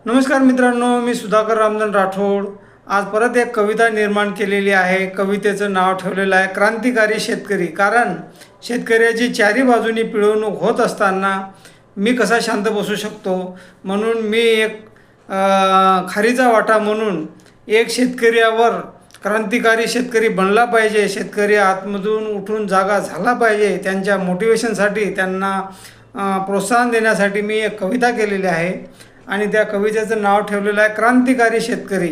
नमस्कार मित्रांनो, मी सुधाकर रामधन राठोड आज परत एक कविता निर्माण केलेली आहे। कवितेचं नाव ठेवलेलं आहे क्रांतिकारी शेतकरी। कारण शेतकऱ्याची चारी बाजूनी पिळवणूक होत असताना मी कसा शांत बसू शकतो, म्हणून मी एक खारीचा वाटा म्हणून एक शेतकऱ्यावर क्रांतिकारी शेतकरी बनला पाहिजे, शेतकरी आतमधून उठून जागा झाला पाहिजे, त्यांच्या मोटिवेशनसाठी, त्यांना प्रोत्साहन देण्यासाठी मी एक कविता केलेली आहे आणि त्या कवितेचं नाव ठेवलेलं आहे क्रांतिकारी शेतकरी।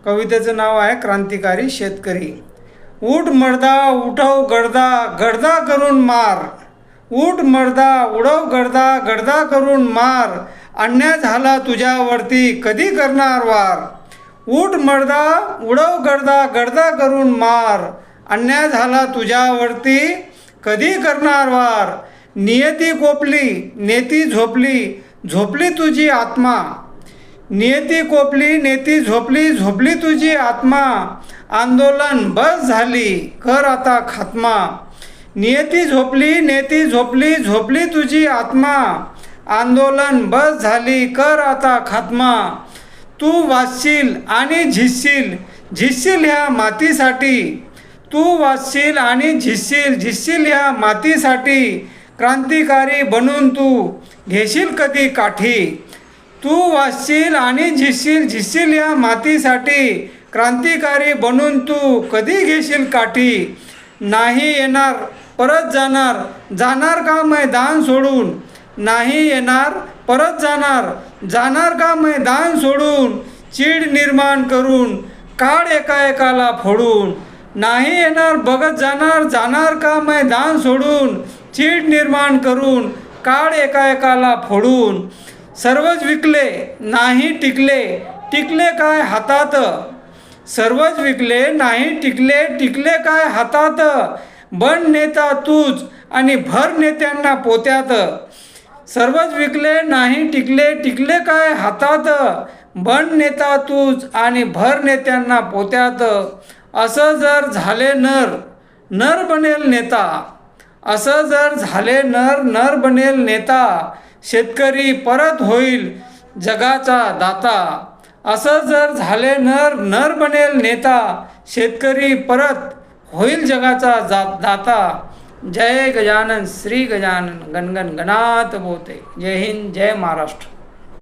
कवितेचं नाव आहे क्रांतिकारी शेतकरी। उठ मर्दा उठव गर्दा, गर्दा करून मार। उठ मर्दा उडव गर्दा, गर्दा करून मार। अन्याय झाला तुझ्यावरती कधी करणार वार। उठ मर्दा उडव गर्दा, गर्दा करून मार। अन्याय झाला तुझ्यावरती कधी करणार वार। नियती कोपली नेती झोपली, झोपली तुझी आत्मा। नियती कोपली नेती झोपली, झोपली तुझी आत्मा। आंदोलन बस झाली कर आता खात्मा। नियती झोपली नेती झोपली, झोपली तुझी आत्मा। आंदोलन बस झाली कर आता खात्मा। तू वाचशील आणि झिजशील, झिजशील ह्या मातीसाठी। तू वाचशील आणि झिजशील, झिजशील ह्या मातीसाठी। क्रांतिकारी बनून तू घेशील कधी काठी। तू वाचशील आणि झिजशील, झिजशील या मातीसाठी। क्रांतिकारी बनून तू कधी घेशील काठी। नाही येणार परत जाणार, जाणार का मैदान सोडून। नाही येणार परत जाणार, जाणार का मैदान सोडून। चीड निर्माण करून काढ एका एकाला फोडून। नाही येणार बघत जाणार, जाणार का मैदान सोडून। चीड निर्माण करून काढ एका एकाला फोडून। सर्वच विकले नाही टिकले, टिकले काय हातात। सर्वच विकले नाही टिकले, टिकले काय हातात। बन नेता तूच आणि भर नेत्यांना पोत्यात। सर्वच विकले नाही टिकले, टिकले काय हातात। बन नेता तूच आणि भर नेत्यांना पोत्यात। असं जर झाले नर, नर बनेल नेता। असं जर झाले नर, नर बनेल नेता। शेतकरी परत होईल जगाचा दाता। असं जर झाले नर, नर बनेल नेता। शेतकरी परत होईल जगाचा दाता। जय गजानन श्री गजानन गणगण गणात बोते। जय हिंद, जय महाराष्ट्र।